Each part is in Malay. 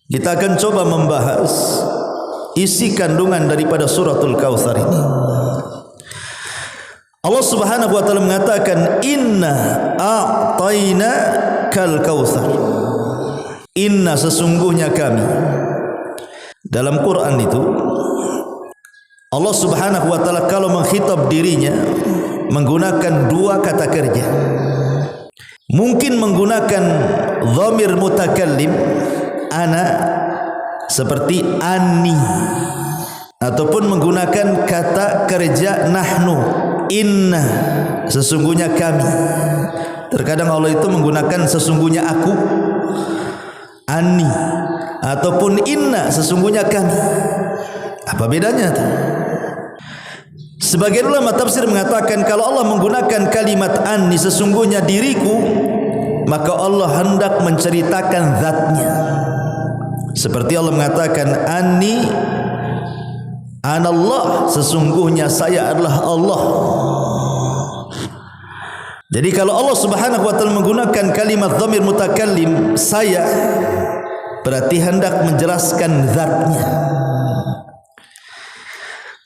Kita akan coba membahas isi kandungan daripada suratul Kautsar ini. Allah Subhanahu wa taala mengatakan, "Inna a'tayna kal kautsar." Inna, sesungguhnya kami. Dalam Quran itu Allah Subhanahu wa taala kalau mengkhitab dirinya menggunakan dua kata kerja. Mungkin menggunakan dhamir mutakallim ana seperti ani, ataupun menggunakan kata kerja nahnu, inna, sesungguhnya kami. Terkadang Allah itu menggunakan sesungguhnya aku, ani, ataupun inna, sesungguhnya kami. Apa bedanya tuh? Sebagian ulama tafsir mengatakan kalau Allah menggunakan kalimat ani, sesungguhnya diriku, maka Allah hendak menceritakan zatnya. Seperti Allah mengatakan, Ani anallah, sesungguhnya saya adalah Allah. Jadi kalau Allah Subhanahu wa taala menggunakan kalimat dhamir mutakallim saya, berarti hendak menjelaskan zatnya.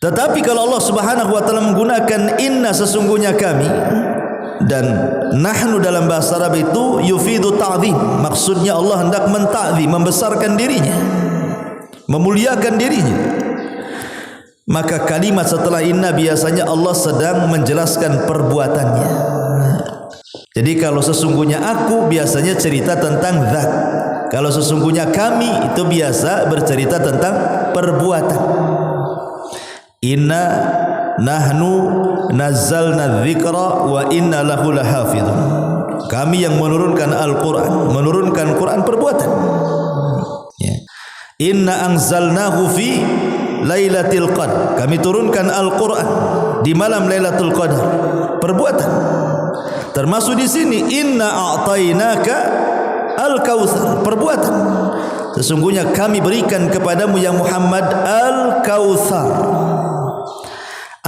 Tetapi kalau Allah Subhanahu wa taala menggunakan inna, sesungguhnya kami, dan nahnu dalam bahasa Arab itu yufidu ta'zim, maksudnya Allah hendak mentakzim, membesarkan dirinya, memuliakan dirinya. Maka kalimat setelah inna biasanya Allah sedang menjelaskan perbuatannya. Jadi kalau sesungguhnya aku biasanya cerita tentang zat, kalau sesungguhnya kami itu biasa bercerita tentang perbuatan. Inna nahnu nazzalna dzikra wa inna lahu lahafidhun. Kami yang menurunkan Al-Quran, menurunkan Quran perbuatan. Ya. Inna anzalnahu fi lailatul qadar. Kami turunkan Al-Quran di malam Lailatul Qadar. Perbuatan. Termasuk di sini inna a'tainaka al-kautsar. Perbuatan. Sesungguhnya kami berikan kepadamu ya Muhammad al-kautsar.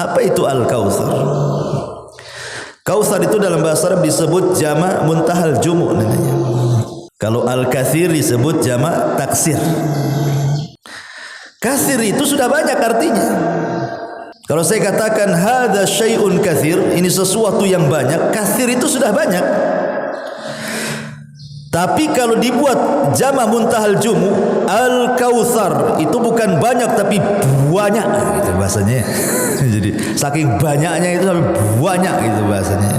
Apa itu al-kautsar? Kautsar itu dalam bahasa Arab disebut jama' muntahal jumu' namanya. Kalau al-katsir disebut jama' taksir. Katsir itu sudah banyak artinya. Kalau saya katakan hadza syai'un katsir, ini sesuatu yang banyak, katsir itu sudah banyak. Tapi kalau dibuat jama' muntahal jumu, al-kautsar itu bukan banyak tapi banyak gitu bahasanya. Jadi saking banyaknya itu sampai banyak gitu bahasanya.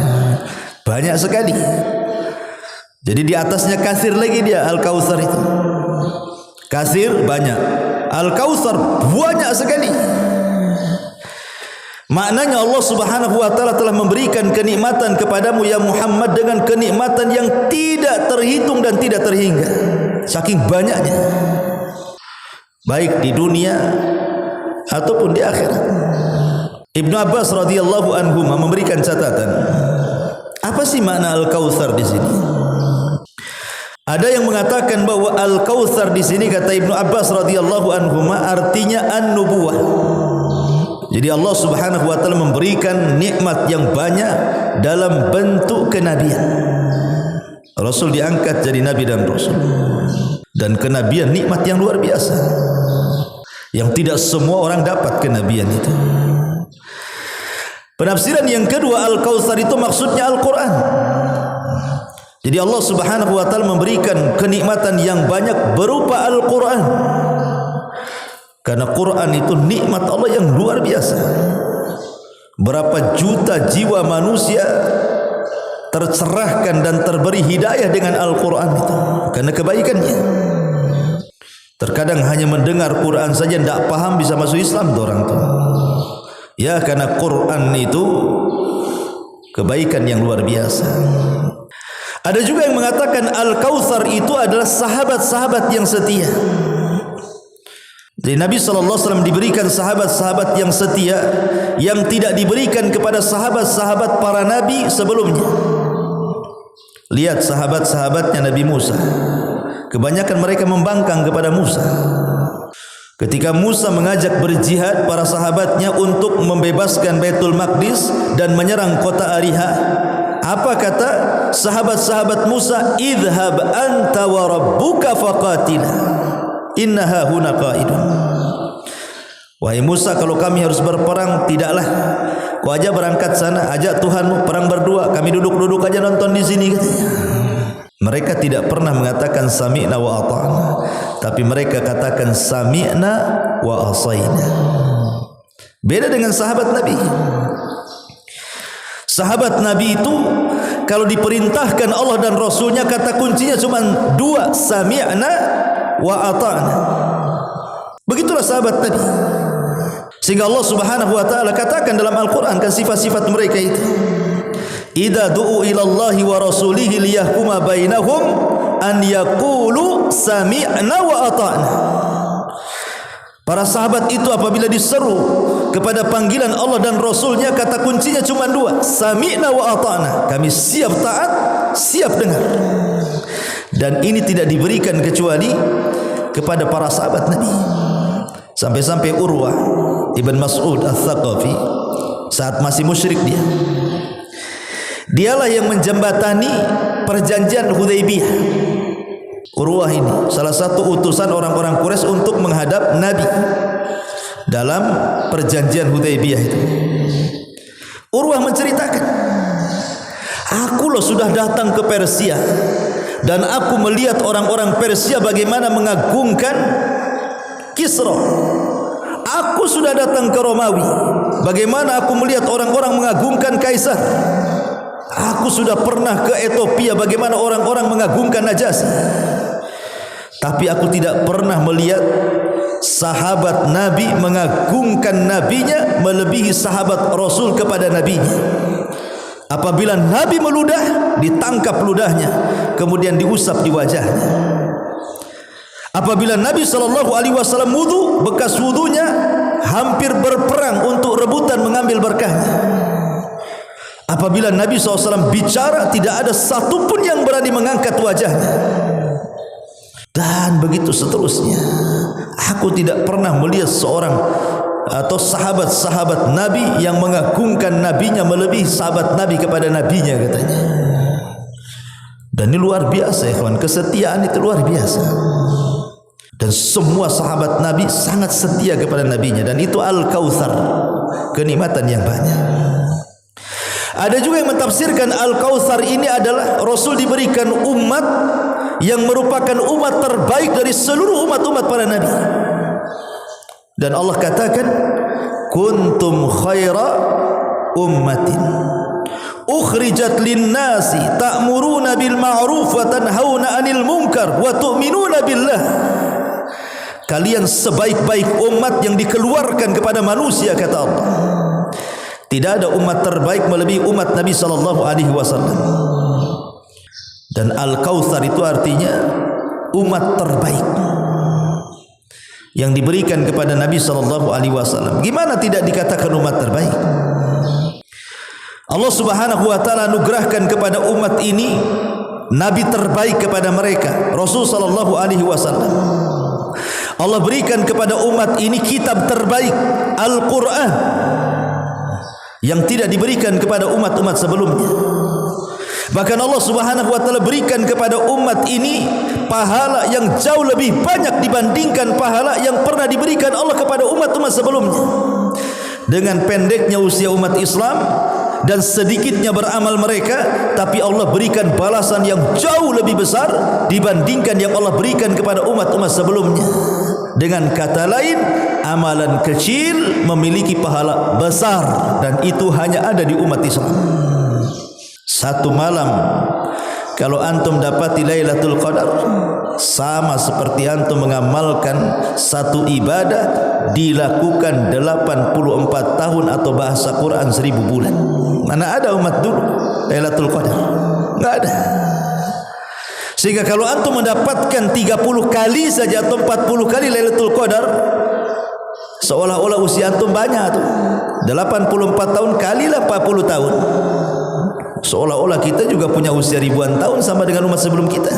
Banyak sekali. Jadi di atasnya kasir lagi dia al-kautsar itu. Kasir banyak, al-kautsar banyak sekali. Maknanya Allah Subhanahu wa taala telah memberikan kenikmatan kepadamu ya Muhammad dengan kenikmatan yang tidak terhitung dan tidak terhingga. Saking banyaknya. Baik di dunia ataupun di akhirat. Ibnu Abbas radhiyallahu anhu memberikan catatan. Apa sih makna al-kautsar di sini? Ada yang mengatakan bahwa al-kautsar di sini kata Ibnu Abbas radhiyallahu anhu artinya an-nubuwah. Jadi Allah Subhanahu wa taala memberikan nikmat yang banyak dalam bentuk kenabian. Rasul diangkat jadi nabi dan rasul. Dan kenabian nikmat yang luar biasa. Yang tidak semua orang dapat kenabian itu. Penafsiran yang kedua al-kautsar itu maksudnya Al-Quran. Jadi Allah Subhanahu wa taala memberikan kenikmatan yang banyak berupa Al-Quran. Karena Quran itu nikmat Allah yang luar biasa. Berapa juta jiwa manusia tercerahkan dan terberi hidayah dengan Al-Quran itu karena kebaikannya. Terkadang hanya mendengar Quran saja tidak paham bisa masuk Islam tuh orang tuh. Ya karena Quran itu kebaikan yang luar biasa. Ada juga yang mengatakan Al-Kautsar itu adalah sahabat-sahabat yang setia. Jadi Nabi SAW diberikan sahabat-sahabat yang setia yang tidak diberikan kepada sahabat-sahabat para nabi sebelumnya. Lihat sahabat-sahabatnya Nabi Musa. Kebanyakan mereka membangkang kepada Musa. Ketika Musa mengajak berjihad para sahabatnya untuk membebaskan Baitul Maqdis dan menyerang kota Ariha, apa kata sahabat-sahabat Musa? Idhhab anta wa rabbuka faqatila inna hahuna qa'idun. Wahai Musa, kalau kami harus berperang, tidaklah kau aja berangkat sana, ajak Tuhanmu perang berdua, kami duduk-duduk aja nonton di sini, katanya. Mereka tidak pernah mengatakan sami'na wa ata'na, tapi mereka katakan sami'na wa asayna. Beda dengan sahabat Nabi. Sahabat Nabi itu kalau diperintahkan Allah dan Rasulnya, kata kuncinya cuma dua, sami'na wa ata'na. Begitulah sahabat Nabi. Sehingga Allah Subhanahu wa taala katakan dalam Al-Qur'an kan sifat-sifat mereka itu. Idza du'u ila Allah wa rasulihi liyahkuma bainahum an yaqulu sami'na wa ata'na. Para sahabat itu apabila diseru kepada panggilan Allah dan Rasulnya, kata kuncinya cuma dua, sami'na wa ata'na. Kami siap taat, siap dengar. Dan ini tidak diberikan kecuali kepada para sahabat Nabi. Sampai-sampai Urwah Ibn Mas'ud Al-Thaqafi, saat masih musyrik dialah yang menjembatani perjanjian Hudaybiyah. Urwah ini salah satu utusan orang-orang Quraisy untuk menghadap Nabi dalam perjanjian Hudaybiyah itu. Urwah menceritakan, aku loh sudah datang ke Persia dan aku melihat orang-orang Persia bagaimana mengagungkan Kisra. Aku sudah datang ke Romawi, bagaimana aku melihat orang-orang mengagungkan Kaisar. Aku sudah pernah ke Ethiopia, bagaimana orang-orang mengagungkan Najasyi. Tapi aku tidak pernah melihat sahabat Nabi mengagungkan nabinya melebihi sahabat Rasul kepada nabinya. Apabila Nabi meludah, ditangkap ludahnya, kemudian diusap di wajahnya. Apabila Nabi SAW wudu, bekas wudunya hampir berperang untuk rebutan mengambil berkahnya. Apabila Nabi SAW bicara, tidak ada satupun yang berani mengangkat wajahnya. Dan begitu seterusnya. Aku tidak pernah melihat seorang atau sahabat-sahabat Nabi yang mengagungkan nabinya melebihi sahabat Nabi kepada nabinya, katanya. Dan ini luar biasa ya kawan, kesetiaan itu luar biasa. Dan semua sahabat Nabi sangat setia kepada nabinya, dan itu Al-Kautsar, kenikmatan yang banyak. Ada juga yang mentafsirkan Al-Kautsar ini adalah Rasul diberikan umat yang merupakan umat terbaik dari seluruh umat-umat para nabi. Dan Allah katakan, kuntum khaira ummatin ukhrijat linnasi ta'muruna bil ma'ruf wa tanhauna 'anil munkar wa tu'minuna billah. Kalian sebaik-baik umat yang dikeluarkan kepada manusia, kata Allah. Tidak ada umat terbaik melebihi umat Nabi sallallahu alaihi wasallam. Dan Al-Kautsar itu artinya umat terbaik yang diberikan kepada Nabi sallallahu alaihi wasallam. Gimana tidak dikatakan umat terbaik? Allah Subhanahu wa taala anugerahkan kepada umat ini nabi terbaik kepada mereka, Rasul sallallahu alaihi wasallam. Allah berikan kepada umat ini kitab terbaik, Al-Quran, yang tidak diberikan kepada umat-umat sebelumnya. Bahkan Allah Subhanahu wa taala berikan kepada umat ini pahala yang jauh lebih banyak dibandingkan pahala yang pernah diberikan Allah kepada umat-umat sebelumnya. Dengan pendeknya usia umat Islam dan sedikitnya beramal mereka, tapi Allah berikan balasan yang jauh lebih besar dibandingkan yang Allah berikan kepada umat-umat sebelumnya. Dengan kata lain, amalan kecil memiliki pahala besar, dan itu hanya ada di umat Islam. Satu malam kalau antum dapati Lailatul Qadar, sama seperti antum mengamalkan satu ibadah dilakukan 84 tahun atau bahasa Quran 1000 bulan. Mana ada umat dulu Lailatul Qadar? Enggak ada. Sehingga kalau antum mendapatkan 30 kali saja atau 40 kali Lailatul Qadar, seolah-olah usia antum banyak tuh. 84 tahun kalilah 40 tahun. Seolah-olah kita juga punya usia ribuan tahun sama dengan umat sebelum kita.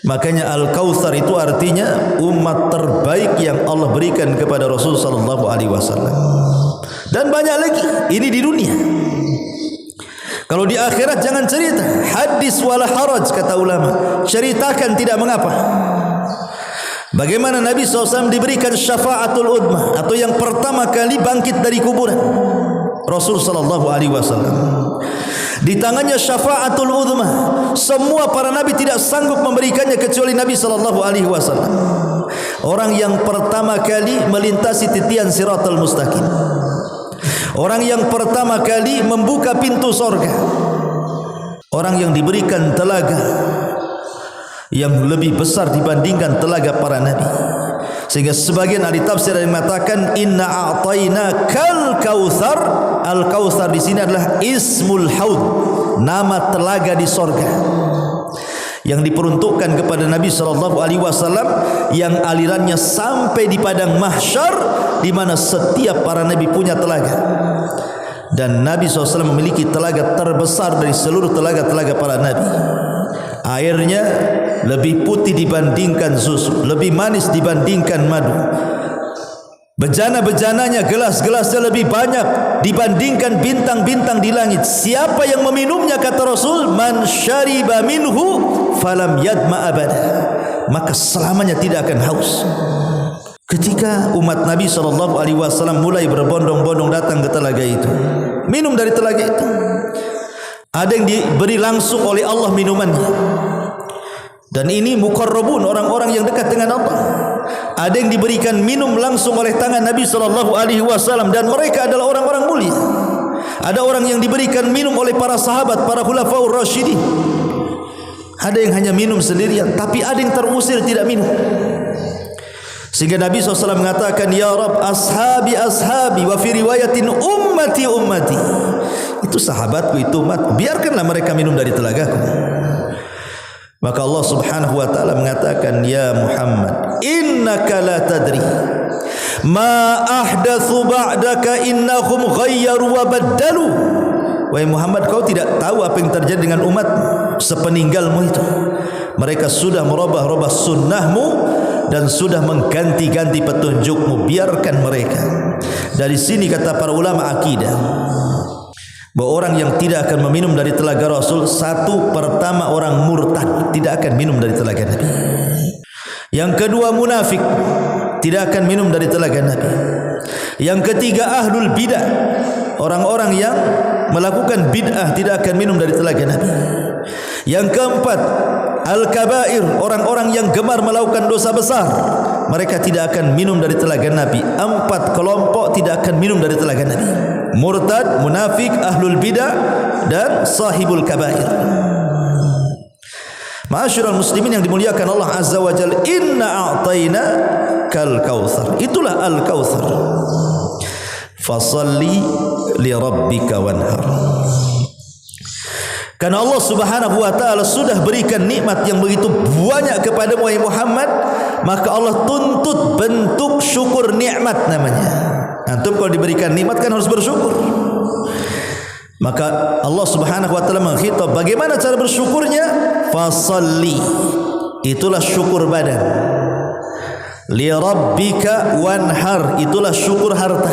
Makanya Al-Kautsar itu artinya umat terbaik yang Allah berikan kepada Rasul sallallahu alaihi wasallam. Dan banyak lagi, ini di dunia. Kalau di akhirat jangan cerita, hadis wala haraj kata ulama. Ceritakan tidak mengapa. Bagaimana Nabi SAW diberikan syafaatul udmah, atau yang pertama kali bangkit dari kuburan, Rasul sallallahu alaihi wasallam. Di tangannya syafaatul udmah. Semua para nabi tidak sanggup memberikannya kecuali Nabi sallallahu alaihi wasallam. Orang yang pertama kali melintasi titian siratal mustaqim. Orang yang pertama kali membuka pintu sorga. Orang yang diberikan telaga yang lebih besar dibandingkan telaga para nabi. Sehingga sebagian ahli tafsir yang mengatakan inna a'tayna kal kautsar. Al-Kautsar di sini adalah ismul haud, nama telaga di sorga yang diperuntukkan kepada Nabi sallallahu alaihi wasallam, yang alirannya sampai di padang mahsyar, di mana setiap para nabi punya telaga. Dan Nabi SAW memiliki telaga terbesar dari seluruh telaga-telaga para nabi. Airnya lebih putih dibandingkan susu, lebih manis dibandingkan madu. Bejana-bejananya, gelas-gelasnya lebih banyak dibandingkan bintang-bintang di langit. Siapa yang meminumnya, kata Rasul, man syariba minhu falam yadma abada, maka selamanya tidak akan haus. Ketika umat Nabi SAW mulai berbondong-bondong datang ke telaga itu, minum dari telaga itu. Ada yang diberi langsung oleh Allah minumannya, dan ini muqarrabun, orang-orang yang dekat dengan Allah. Ada yang diberikan minum langsung oleh tangan Nabi SAW, dan mereka adalah orang-orang mulia. Ada orang yang diberikan minum oleh para sahabat, para khulafaur rasyidin. Ada yang hanya minum sendirian, tapi ada yang terusir tidak minum. Sehingga Nabi SAW mengatakan, ya Rabb, ashabi ashabi, wa fi riwayatin ummati ummati. Itu sahabatku, itu umat, biarkanlah mereka minum dari telagaku. Maka Allah Subhanahu wa taala mengatakan, ya Muhammad, innaka la tadri ma ahdatsu ba'daka innahum ghayyaru wa baddalu. Wahai Muhammad, kau tidak tahu apa yang terjadi dengan umat sepeninggalmu itu. Mereka sudah merubah-rubah sunnahmu dan sudah mengganti-ganti petunjukmu. Biarkan mereka. Dari sini kata para ulama akidah, bahwa orang yang tidak akan meminum dari telaga Rasul, satu, pertama orang murtad, tidak akan minum dari telaga Nabi. Yang kedua munafik, tidak akan minum dari telaga Nabi. Yang ketiga ahlul bid'ah, orang-orang yang melakukan bid'ah tidak akan minum dari telaga Nabi. Yang keempat al-kabair, orang-orang yang gemar melakukan dosa besar, mereka tidak akan minum dari telaga Nabi. 4 kelompok tidak akan minum dari telaga Nabi: murtad, munafik, ahlul bidah, dan sahibul kabair. Ma'asyiral muslimin yang dimuliakan Allah Azza wa Jalla, inna a'tayna kal kautsar. Itulah al-kautsar. Fasalli li rabbika wanhar. Karena Allah Subhanahu wa taala sudah berikan nikmat yang begitu banyak kepada Muhammad, maka Allah tuntut bentuk syukur nikmat namanya. Antum kalau diberikan nikmat kan harus bersyukur. Maka Allah Subhanahu wa taala mengkhitab bagaimana cara bersyukurnya? Fasalli. Itulah syukur badan. Li rabbika wanhar. Itulah syukur harta.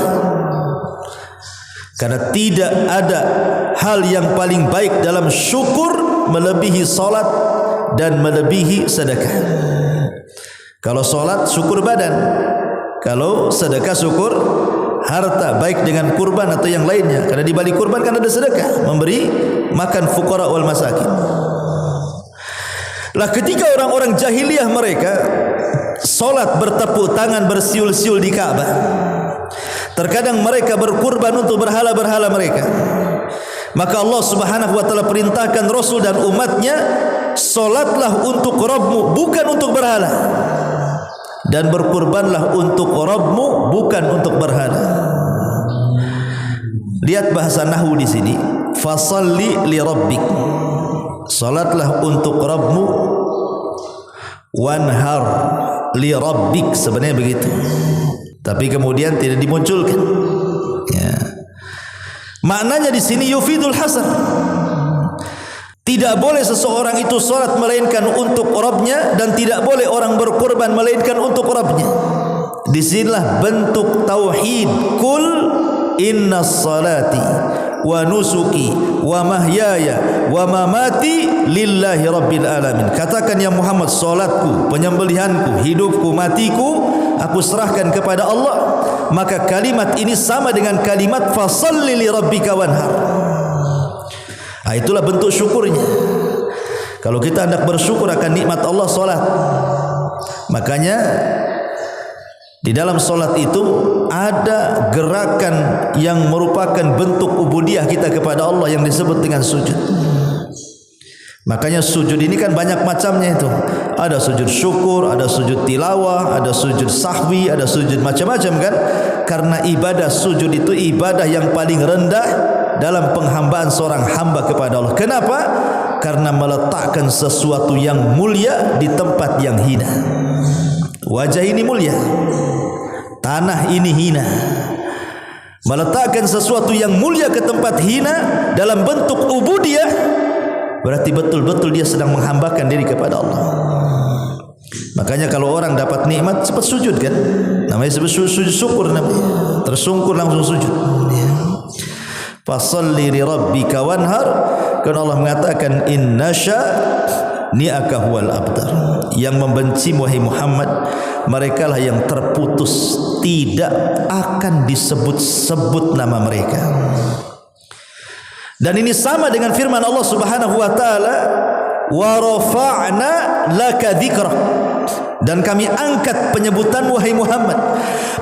Karena tidak ada hal yang paling baik dalam syukur melebihi salat dan melebihi sedekah. Kalau salat syukur badan, kalau sedekah syukur harta, baik dengan kurban atau yang lainnya. Karena di balik kurban kan ada sedekah, memberi makan fuqara wal masakin. Lah ketika orang-orang jahiliyah mereka salat bertepuk tangan bersiul-siul di Ka'bah, terkadang mereka berkurban untuk berhala-berhala mereka. Maka Allah Subhanahu wa taala perintahkan Rasul dan umatnya, salatlah untuk Rabbmu, bukan untuk berhala, dan berkurbanlah untuk Rabbmu, bukan untuk berhala. Lihat bahasa nahwu di sini, fasalli li rabbik, salatlah untuk Rabbmu, wanhar li rabbik, sebenarnya begitu, tapi kemudian tidak dimunculkan. Ya. Maknanya di sini yufidul hasar. Tidak boleh seseorang itu salat melainkan untuk Rabbnya, dan tidak boleh orang berkorban melainkan untuk Rabbnya. Disinilah bentuk tauhid. Kul inna salati wa nusuki wa mahyaya wa mamati lillahi rabbil alamin. Katakan ya Muhammad, salatku, penyembelihanku, hidupku, matiku aku serahkan kepada Allah. Maka kalimat ini sama dengan kalimat fasalli li rabbika wanhar. Itulah bentuk syukurnya. Kalau kita hendak bersyukur akan nikmat Allah, salat. Makanya di dalam salat itu ada gerakan yang merupakan bentuk ubudiyah kita kepada Allah yang disebut dengan sujud. Makanya sujud ini kan banyak macamnya itu. Ada sujud syukur, ada sujud tilawah, ada sujud sahwi, ada sujud macam-macam kan. Karena ibadah sujud itu ibadah yang paling rendah dalam penghambaan seorang hamba kepada Allah. Kenapa? Karena meletakkan sesuatu yang mulia di tempat yang hina. Wajah ini mulia, tanah ini hina. Meletakkan sesuatu yang mulia ke tempat hina dalam bentuk ubudiyah, berarti betul-betul dia sedang menghambakan diri kepada Allah. Makanya kalau orang dapat nikmat cepat sujud kan, namanya sujud syukur, namanya tersungkur langsung sujud. Fasalli li rabbika wanhar. Karena Allah mengatakan inna syani'aka huwal abtar. Yang membenci wahai Muhammad, merekalah yang terputus, tidak akan disebut-sebut nama mereka. Dan ini sama dengan firman Allah Subhanahu wa taala, wa rafa'na laka dzikrak, dan kami angkat penyebutan wahai Muhammad.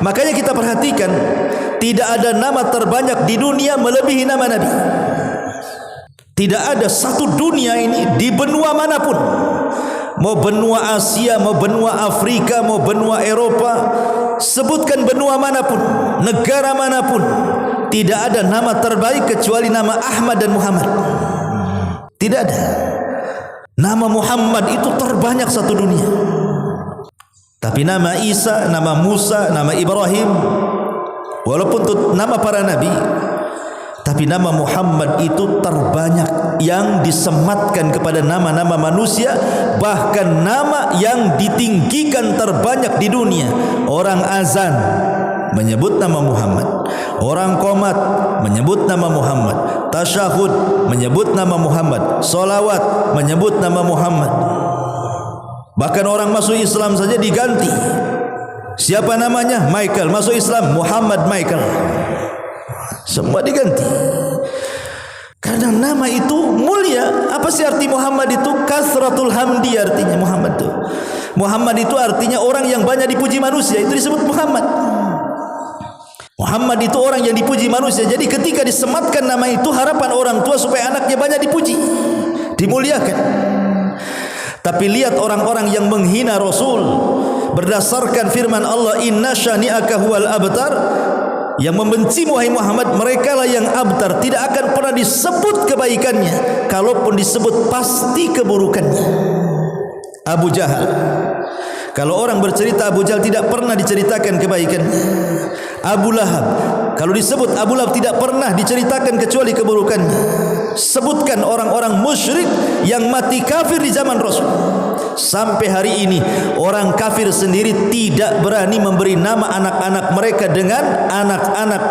Makanya kita perhatikan, tidak ada nama terbanyak di dunia melebihi nama Nabi. Tidak ada satu dunia ini di benua manapun, mau benua Asia, mau benua Afrika, mau benua Eropa, sebutkan benua manapun, negara manapun, tidak ada nama terbaik kecuali nama Ahmad dan Muhammad. Tidak ada. Nama Muhammad itu terbanyak satu dunia. Tapi nama Isa, nama Musa, nama Ibrahim, walaupun itu nama para nabi, tapi nama Muhammad itu terbanyak yang disematkan kepada nama-nama manusia. Bahkan nama yang ditinggikan terbanyak di dunia. Orang azan menyebut nama Muhammad, orang qomat menyebut nama Muhammad, tasyahud menyebut nama Muhammad, solawat menyebut nama Muhammad. Bahkan orang masuk Islam saja diganti. Siapa namanya? Michael. Masuk Islam Muhammad Michael. Semua diganti. Karena nama itu mulia. Apa sih arti Muhammad itu? Kasratul hamdi artinya Muhammad itu. Muhammad itu artinya orang yang banyak dipuji manusia. Itu disebut Muhammad. Muhammad itu orang yang dipuji manusia. Jadi ketika disematkan nama itu, harapan orang tua supaya anaknya banyak dipuji, dimuliakan. Tapi lihat orang-orang yang menghina Rasul berdasarkan firman Allah, inna syani'aka huwal abtar. Yang membenci wahai Muhammad, mereka lah yang abtar, tidak akan pernah disebut kebaikannya. Kalaupun disebut pasti keburukannya. Abu Jahal, kalau orang bercerita Abu Jahal tidak pernah diceritakan kebaikannya. Abu Lahab, kalau disebut Abu Lahab tidak pernah diceritakan kecuali keburukannya. Sebutkan orang-orang musyrik yang mati kafir di zaman Rasul. Sampai hari ini orang kafir sendiri tidak berani memberi nama anak-anak mereka dengan anak-anak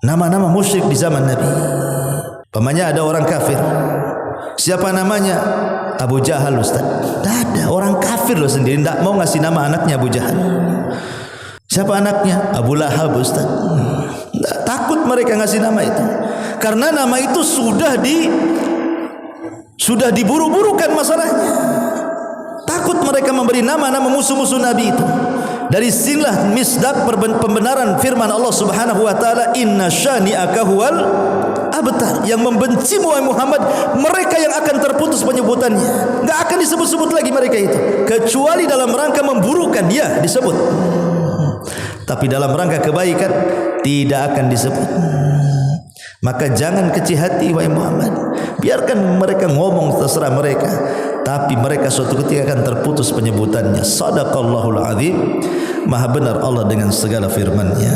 nama-nama musyrik di zaman Nabi. Pamannya ada orang kafir, siapa namanya? Abu Jahal, Ustaz. Tidak ada, orang kafir loh sendiri tidak mau ngasih nama anaknya Abu Jahal. Siapa anaknya? Abu Lahab, Ustaz. Takut mereka ngasih nama itu, karena nama itu sudah diburu-burukan masalahnya. Takut mereka memberi nama-nama musuh-musuh Nabi itu. Dari sinilah misdak pembenaran firman Allah Subhanahu wa taala, inna syani'aka huwal abtar. Yang membenci Muhammad, mereka yang akan terputus penyebutannya. Enggak akan disebut-sebut lagi mereka itu, kecuali dalam rangka memburukan, ya disebut. Tapi dalam rangka kebaikan tidak akan disebut. Maka jangan kecil hati wahai Muhammad. Biarkan mereka ngomong terserah mereka, tapi mereka suatu ketika akan terputus penyebutannya. Sadaqallahul azim. Maha benar Allah dengan segala firman-Nya.